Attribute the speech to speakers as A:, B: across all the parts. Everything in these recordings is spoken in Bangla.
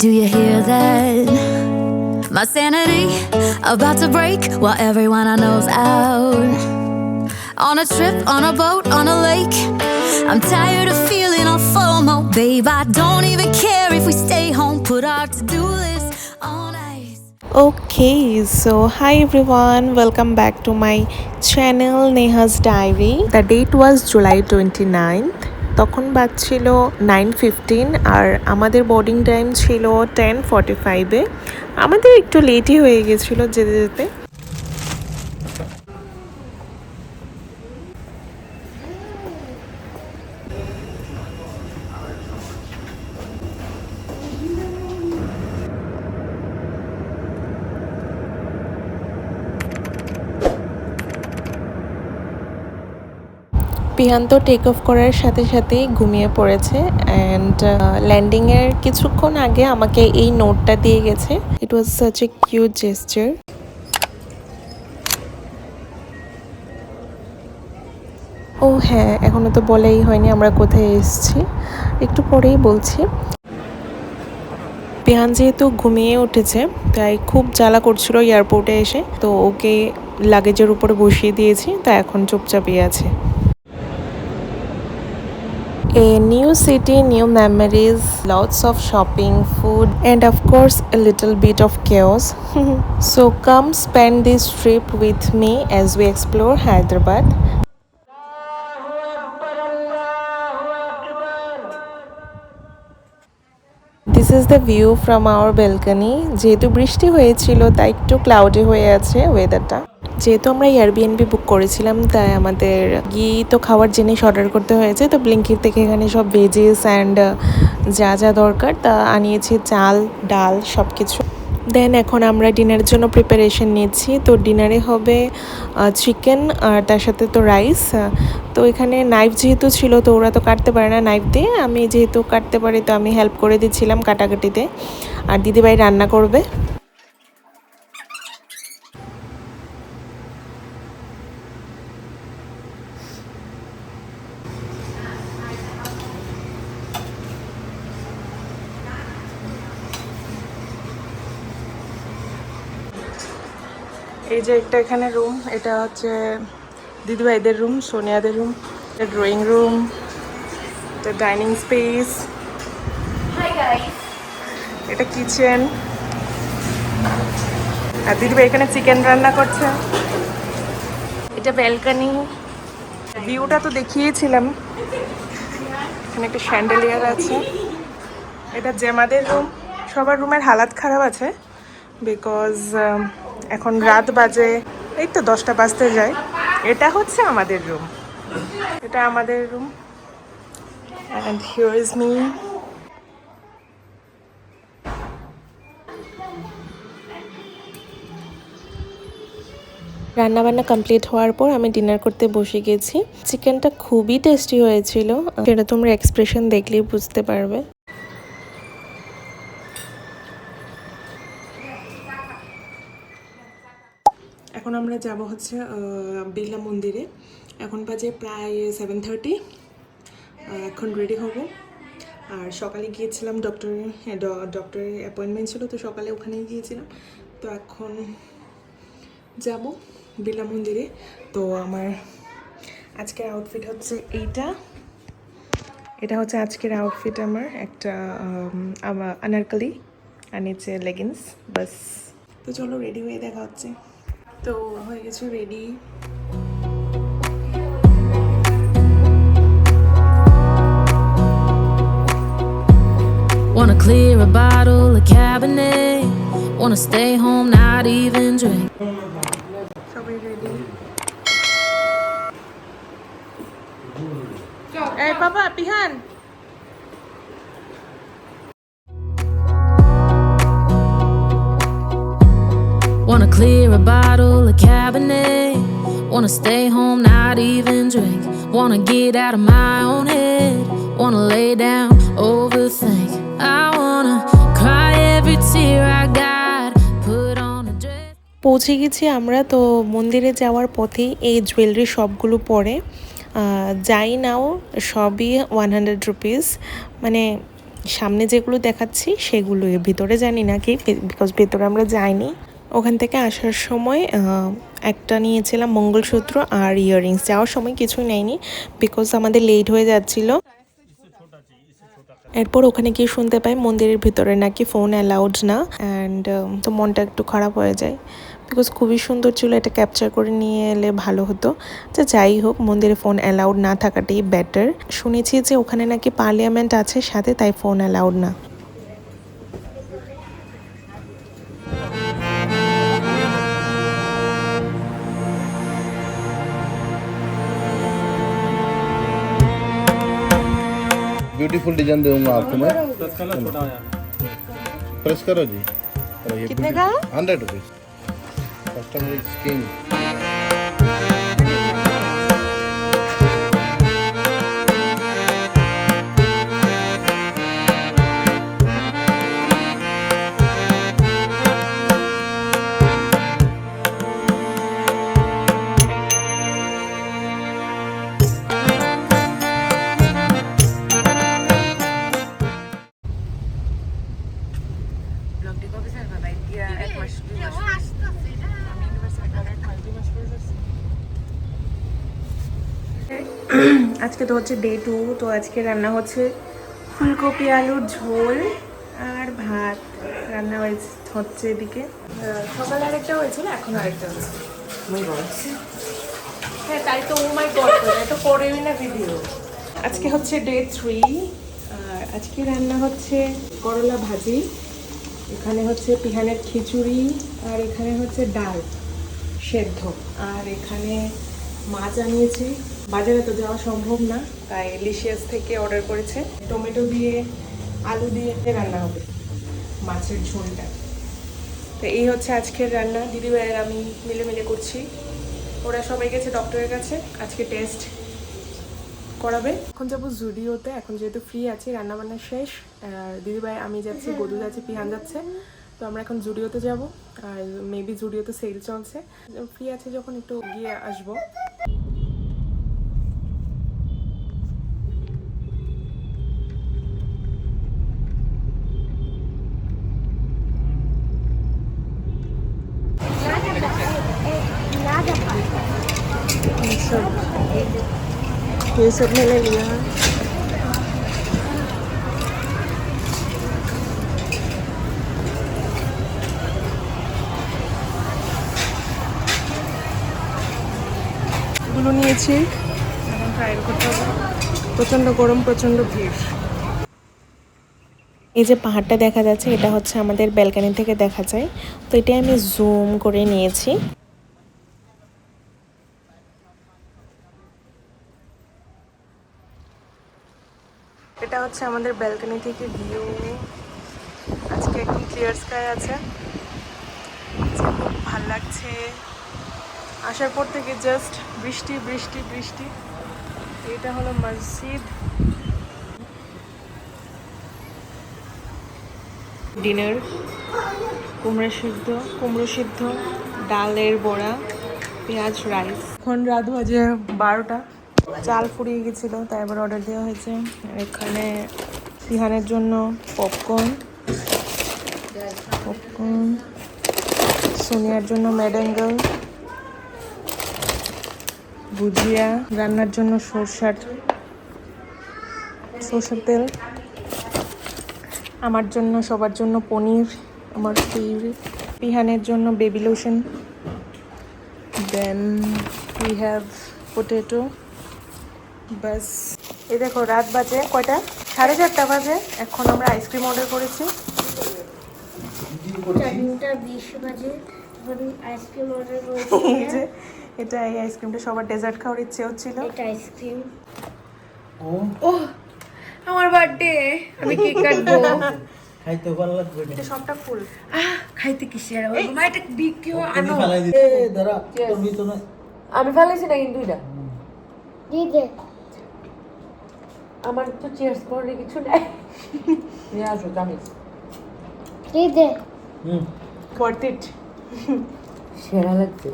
A: do you hear that? My sanity about to break while everyone I know's out. On a trip, on a boat, on a lake. I'm tired of feeling all FOMO, babe. I don't even care if we stay home. Put our to-do list on ice.
B: Okay, so hi everyone, welcome back to my channel Neha's Diary. The date was July 29th. তখন বাজছিল 9:15 আর আমাদের বোর্ডিং টাইম ছিল 10:45-এ। আমাদের একটু লেটই হয়ে গেছিলো যেতে যেতে। পিহান তো টেক অফ করার সাথে সাথেই ঘুমিয়ে পড়েছে অ্যান্ড ল্যান্ডিংয়ের কিছুক্ষণ আগে আমাকে এই নোটটা দিয়ে গেছে। It was such a cute jester. ও হ্যাঁ, এখনও তো বলাই হয়নি আমরা কোথায় এসেছি, একটু পরেই বলছি। পিহান যেহেতু ঘুমিয়ে উঠেছে তাই খুব জ্বালা করছিল এয়ারপোর্টে এসে, তো ওকে লাগেজের উপরে বসিয়ে দিয়েছি, তা এখন চুপচাপই আছে। A new city, new memories, lots of shopping, food, and of course a little bit of chaos. So come spend this trip with me as we explore Hyderabad. This is the view from our balcony. যেহেতু বৃষ্টি হয়েছিল তাই একটু ক্লাউডি হয়ে আছে ওয়েদারটা। যেহেতু আমরা এয়ারবিএনবি বুক করেছিলাম তাই আমাদের গিয়ে তো খাওয়ার জিনিস অর্ডার করতে হয়েছে, তো ব্লিঙ্কিট থেকে এখানে সব ভেজেস অ্যান্ড যা যা দরকার তা আনিয়েছি, চাল ডাল সব কিছু। দেন এখন আমরা ডিনারের জন্য প্রিপারেশন নিচ্ছি। তো ডিনারে হবে চিকেন আর তার সাথে তো রাইস। তো এখানে নাইফ যেহেতু ছিল তো ওরা তো কাটতে পারে না নাইফ দিয়ে, আমি যেহেতু কাটতে পারি তো আমি হেল্প করে দিচ্ছিলাম কাটাকাটিতে, আর দিদিভাই রান্না করবে। এই যে একটা এখানে রুম, এটা হচ্ছে দিদিভাইদের রুম, সোনিয়াদের room, drawing room, dining space, এটা কিচেন, আর দিদিভাই এখানে চিকেন রান্না করছে। এটা ব্যালকনি, ভিউটা তো দেখিয়েছিলাম। এখানে একটা শ্যান্ডেলিয়ার আছে। এটা জেমাদের রুম। সবার রুমের হালাত খারাপ আছে বিকজ এখন রাত বাজে, এই তো 10টা বাজতে যায়। এটা হচ্ছে আমাদের রুম, এটা আমাদের room and here is me. রান্নাবান্না কমপ্লিট হওয়ার পর আমি ডিনার করতে বসে গেছি। চিকেনটা খুবই টেস্টি হয়েছিল, সেটা তোমরা এক্সপ্রেশন দেখলেই বুঝতে পারবে। এখন আমরা যাব হচ্ছে বিড়লা মন্দিরে। এখন বাজে প্রায় 7:30। এখন রেডি হব। আর সকালে গিয়েছিলাম ডক্টরের অ্যাপয়েন্টমেন্ট ছিল, তো সকালে ওখানেই গিয়েছিলাম। তো এখন যাব বিড়লা মন্দিরে। তো আমার আজকের আউটফিট হচ্ছে এইটা, এটা হচ্ছে আজকের আউটফিট আমার, একটা আনারকলি আর নিচে লেগিংস, বাস। তো চলো রেডি হয়ে দেখা হচ্ছে। তো হয়ে গেছে ready.
A: Wanna clear a bottle, a cabinet. Wanna stay home, not even drink.
B: সবাই রেডি। এই বাবা পিহান,
A: Wanna clear a bottle, a cabinet. Wanna stay home, not even drink. Wanna get out of my own head. Wanna lay down, overthink. I wanna cry every tear I got. Put on a dress.
B: পৌঁছে গেছি আমরা। তো মন্দিরে যাওয়ার পথেই এই জুয়েলারি শপগুলো পড়ে, যাই নাও সবই 100 রুপিস, মানে সামনে যেগুলো দেখাচ্ছি সেগুলোই, ভিতরে জানি না কি, বিকজ ভেতরে আমরা যাইনি। ওখান থেকে আসার সময় একটা নিয়েছিলাম মঙ্গলসূত্র আর ইয়াররিংস। যাওয়ার সময় কিছুই নেয়নি বিকজ আমাদের লেট হয়ে যাচ্ছিল। এরপর ওখানে গিয়ে শুনতে পাই মন্দিরের ভিতরে নাকি ফোন অ্যালাউড না, অ্যান্ড তো মনটা একটু খারাপ হয়ে যায় বিকজ খুবই সুন্দর ছিল, এটা ক্যাপচার করে নিয়ে এলে ভালো হতো। তো যাই হোক, মন্দিরে ফোন অ্যালাউড না থাকাটাই বেটার। শুনেছি যে ওখানে নাকি পার্লিয়ামেন্ট আছে সাথে, তাই ফোন অ্যালাউড না।
C: ब्यूटीफुल डिजाइन दूंगा आपको मैं। प्रेस करो जी।
B: कितने का?
C: 100 रुपीज। Customer is king.
B: আজকে তো হচ্ছে ডে 2, তো আজকে রান্না হচ্ছে ফুলকপি আলুর ঝোল আর ভাত রান্না হচ্ছে এদিকে। সকালে আরেকটা হয়েছিল, এখন আরেকটা হচ্ছে। হ্যাঁ তাই তো, ও মাই গড, এটা করেই না ভিডিও। আজকে হচ্ছে ডে 3, আর আজকে রান্না হচ্ছে করলা ভাজি, এখানে হচ্ছে পিহানের খিচুড়ি, আর এখানে হচ্ছে ডাল সেদ্ধ, আর এখানে মাছ আনিয়েছি। বাজারে তো যাওয়া সম্ভব না, তাই লিশিয়াস থেকে অর্ডার করেছে। টমেটো দিয়ে আলু দিয়ে রান্না হবে মাছের ঝোলটা। তো এই হচ্ছে আজকের রান্না, দিদিভাইয়ের আমি মিলে করছি। ওরা সবাই গেছে ডক্টরের কাছে, আজকে টেস্ট করাবে। এখন যাবো জুডিওতে, এখন যেহেতু ফ্রি আছি, রান্নাবান্না শেষ। আর দিদিভাই, আমি যাচ্ছি, গদু যাচ্ছে, পিহান যাচ্ছে। তো আমরা এখন জুডিওতে যাব, আর মেবি জুডিওতে সেল চলছে। ফ্রি আছে যখন একটু গিয়ে আসবো। ये सब मैंने लिया है। গুলো নিয়েছি, এখন ট্রাই করতে হবে। প্রচণ্ড গরম, প্রচণ্ড ভিড়। এই যে পাহাড়টা দেখা যাচ্ছে, এটা হচ্ছে আমাদের ব্যালকনি থেকে দেখা যায়। তো এটাই আমি জুম করে নিয়েছি। এটা হচ্ছে আমাদের ব্যালকনি থেকে ভিউ। আজকে একদম ক্লিয়ার স্কাই আছে, খুব ভাল লাগছে। আসার পর থেকে জাস্ট বৃষ্টি বৃষ্টি বৃষ্টি। এটা হলো মসজিদ। ডিনার কুমড়ো সিদ্ধ, ডালের বড়া, পেঁয়াজ, রাইস। এখন রাত বাজে 12টা। চাল ফুরিয়ে গেছিল, তাই আবার অর্ডার দেওয়া হয়েছে। এখানে পিহানের জন্য পপকর্ন, সোনিয়ার জন্য ম্যাডেঙ্গল, ভুজিয়া, রান্নার জন্য সরষের তেল, আমার জন্য, সবার জন্য পনির, আমার ফেভারিট, পিহানের জন্য baby lotion, then we have potato. বাস, এই দেখো রাত বাজে কয়টা, 4:30 বাজে। এখন আমরা আইসক্রিম অর্ডার করেছি।
D: 4:20 বাজে আইসক্রিম অর্ডার করেছি।
B: এটা, এই আইসক্রিমটা সবার ডেজার্ট খাওয়ার ইচ্ছে হচ্ছিল।
D: এটা আইসক্রিম।
E: ও আমার বার্থডে, আমি কেক কাটবো।
F: খাইতে ভালো লাগবে
B: এটা সবটা ফুল।
E: খাইতে কিসের ওই মা, এটা বিকিও আনো।
F: ফালাই দিতে দাঁড়া তোর ভিতরে
E: আমি ফেলাইছি না কিন্তু এটা
D: দিদে
E: আমার তো চিয়ার্স করে কিছু নাই। নিয়ে আসো জানিস
D: দিদে
B: ওয়ার্থ ইট।
E: সেরা লাগছে।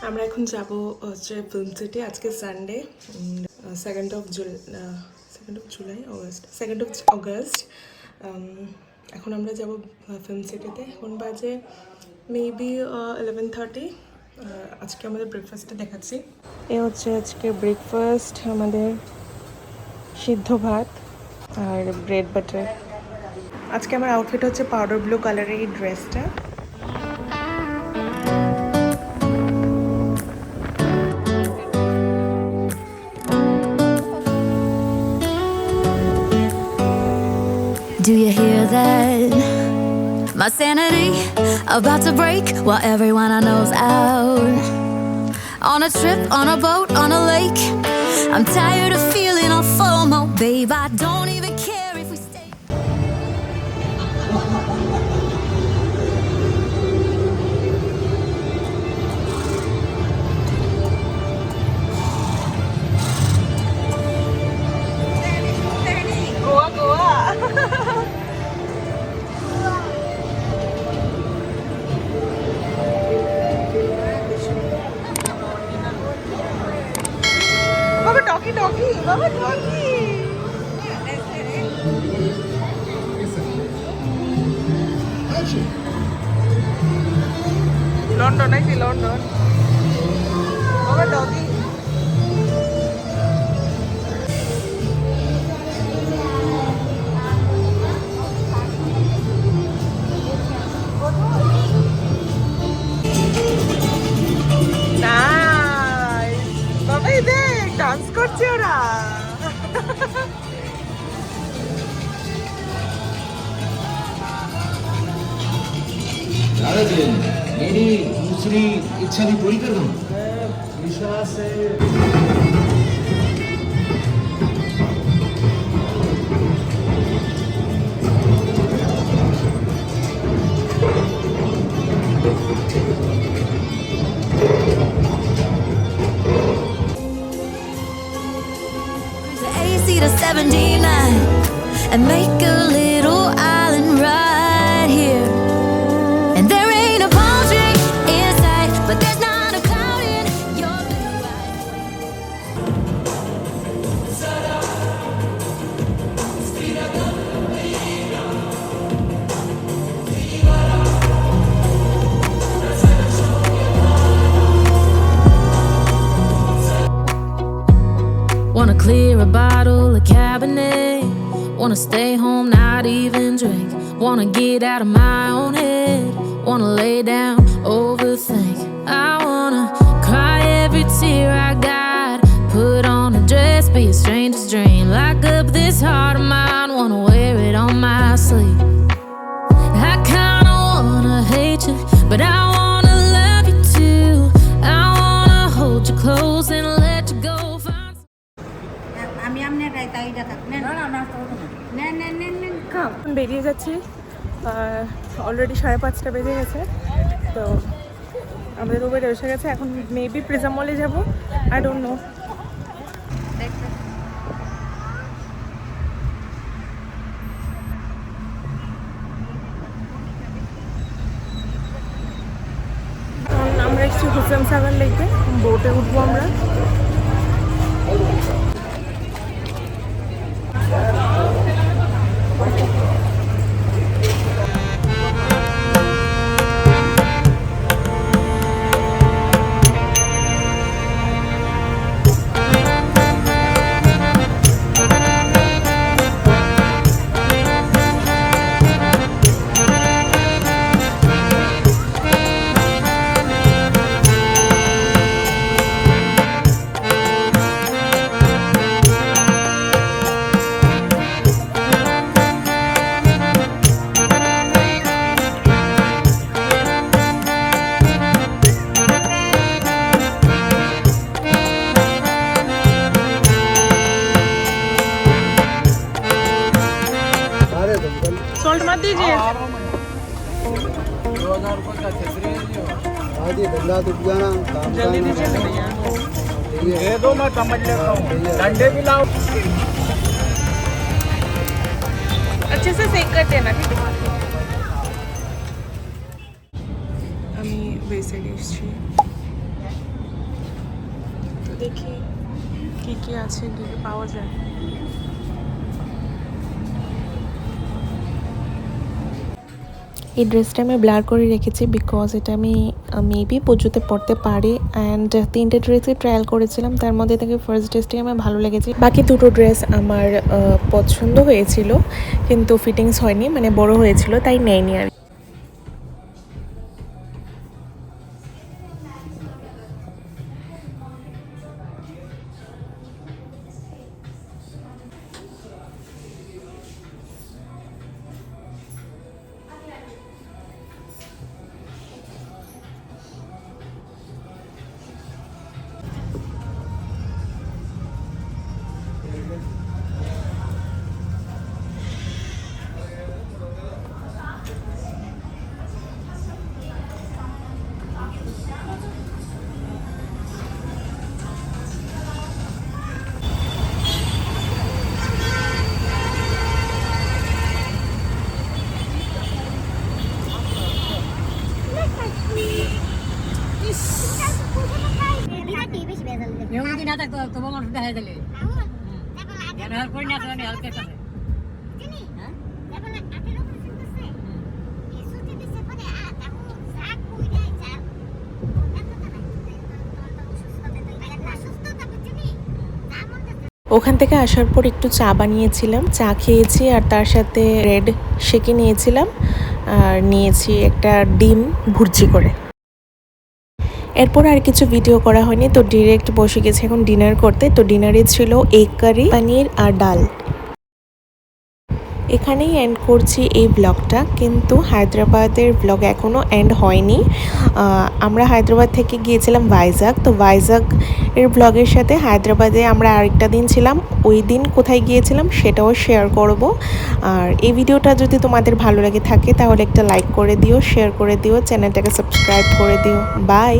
B: আমরা এখন যাব হচ্ছে ফিল্ম সিটি। আজকে সানডে, 2nd of August. এখন আমরা যাব ফিল্ম সিটিতে। এখন বাজে মেবি 11:30। আজকে আমাদের ব্রেকফাস্টটা দেখাচ্ছি। এ হচ্ছে আজকে ব্রেকফাস্ট, আমাদের সিদ্ধ ভাত আর ব্রেড বাটার। আজকে আমার আউটফিট হচ্ছে পাউডার ব্লু কালারের এই ড্রেসটা।
A: Do you hear that? My sanity about to break while everyone I know's out. On a trip, on a boat, on a lake. I'm tired of feeling all FOMO, babe. I don't even care if we stay.
B: বাবা টকি টকি, বাবা টকি। লন্ডন নাকি লন্ডন, বাবা টকি। বাবা এই দেখ ডান্স করছে ওরা।
G: राजन मेरी दूसरी इच्छा भी पूरी कर दूं।
F: विश्वास है।
A: The AC to 79 and make a little island right here. And there ain't a palm tree in sight, but there's not a cloud in your blue eyes. Wanna clear a bottle of Cabernet. Wanna stay home, not even drink. Wanna get out of my own head. Wanna lay down, overthink. I wanna cry every tear I got. Put on a dress, be a stranger's dream. Lock up this heart of mine, wanna wear it on my sleeve. I kinda wanna hate you, but I wanna love you too. I wanna hold you close and let you go.
B: বেরিয়ে যাচ্ছি, অলরেডি 5:30 বেজে গেছে। তো আমাদের উবের এসে গেছে, এখন মেবি প্রিজম মলে যাবো, আই ডোন্ট নো। আমরা একটু হুসেন সাগর লেকে বোটে উঠবো আমরা। सॉल्ट मत दीजिए। जल्दी दीजिए भैया।
F: दे दो, मैं समझ लेता हूँ। डंडे भी लाओ।
B: अच्छे से सेक कर देना, ठीक है। আমি বেসিক্যালি এসেছি, তো দেখি কি কি আছে, কি কি পাওয়া যায়। এই ড্রেসটা আমি ব্লার করে রেখেছি বিকজ এটা আমি মেবি পুজোতে পরতে পারি। অ্যান্ড 3টে ড্রেসই ট্রায়াল করেছিলাম, তার মধ্যে থেকে ফার্স্ট ড্রেসটাই আমার ভালো লেগেছে। বাকি 2টো ড্রেস আমার পছন্দ হয়েছিল কিন্তু ফিটিংস হয়নি, মানে বড় হয়েছিল তাই নেয়নি আর।
E: যদি না থাকতো তোমার মানুষ দেখা দিলে করে না হালকা সাথে
B: ওখান থেকে আসার পর একটু চা বানিয়েছিলাম, চা খেয়েছি আর তার সাথে রেড শেকে নিয়েছিলাম আর নিয়েছি একটা ডিম ভুর্জি করে। এরপর আর কিছু ভিডিও করা হয়নি, তো ডিরেক্ট বসে গেছে এখন ডিনার করতে। তো ডিনারে ছিল এগ কারি, পনির আর ডাল। এখানেই এন্ড করছি এই ব্লগটা, কিন্তু হায়দ্রাবাদের ব্লগ এখনও এন্ড হয়নি। আমরা হায়দ্রাবাদ থেকে গিয়েছিলাম ভাইজাগ, তো ভাইজাগ এর ব্লগের সাথে হায়দ্রাবাদে আমরা আরেকটা দিন ছিলাম, ওই দিন কোথায় গিয়েছিলাম সেটাও শেয়ার করব। আর এই ভিডিওটা যদি তোমাদের ভালো লাগে থাকে তাহলে একটা লাইক করে দিও, শেয়ার করে দিও, চ্যানেলটাকে সাবস্ক্রাইব করে দিও। বাই।